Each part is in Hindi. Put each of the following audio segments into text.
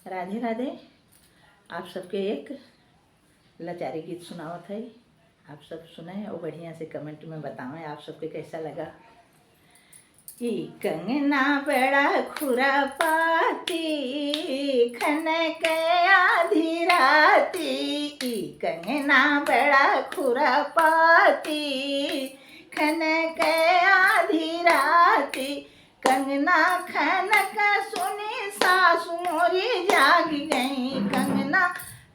राधे राधे। आप सबके एक लाचारी गीत सुनावत है, आप सब सुने और बढ़िया से कमेंट में बताएं आप सबके कैसा लगा। ई कंगना बड़ा खुरापाती खनक आधी राती, ई कंगना बड़ा खुरापाती खनक आधी राती, कंगना खनक सुनी सासु मोरी जाग गई, कंगना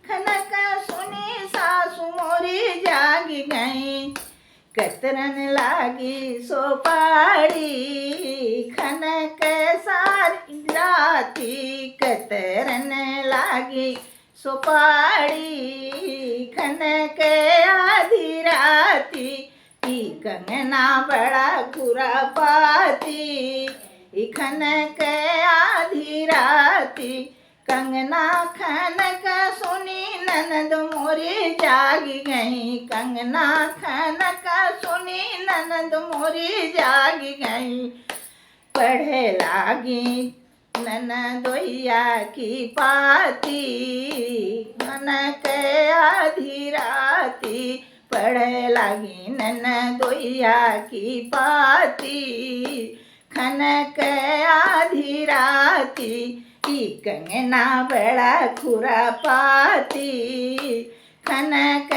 खनक सुनी सासु मोरी जाग गई, कतरन लागी सोपाड़ी खनक सारी राती, कतरन लागी सोपाड़ी खनक आधी राती, ई कंगना बड़ा खुरापाती खनक आधी राती, कंगना खनक सुनी ननद मोरी जाग गई, कंगना खनक सुनी ननद मोरी जाग गई, पढ़े लागी ननदोइया की पाती खनक आधी राती, पढ़े लागी ननदोइया की पाती खनक आधी राती, ई कंगना बड़ा खुरापाती खनक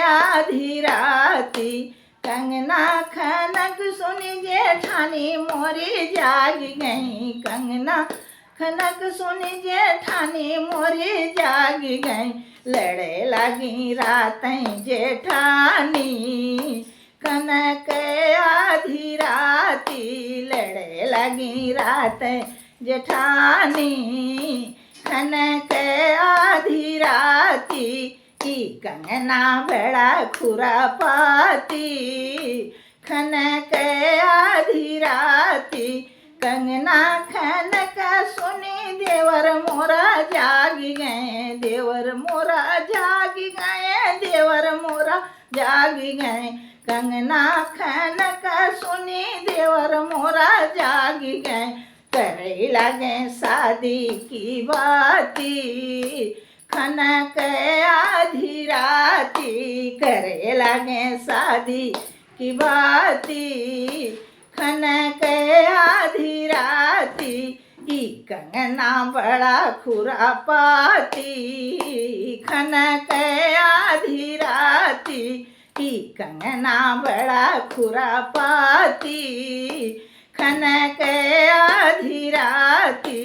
आधी राती, कंगना खनक सुनी जेठानी मोरी जाग गई, कंगना खनक सुनी जेठानी मोरी जाग गई, लड़े लगी रातें जेठानी खनक आधी राती, लड़े लगी रातें जेठानी खनक आधी राती, ई कंगना बड़ा खुरापाती खनक आधी राती, कंगना खनक सुनी देवर मोरा जाग गए, देवर मोरा जाग गए, देवर मोरा जाग गए, कंगना खनक सुनी देवर मोरा जाग गए, करे लगे शादी की बाती खनक आधी राती, करे लगे शादी की बाती खनक आधी राती, ई कंगना बड़ा खुरापाती खनक आधी राती, ई कंगना बड़ा खुरापाती खनक आधी राती।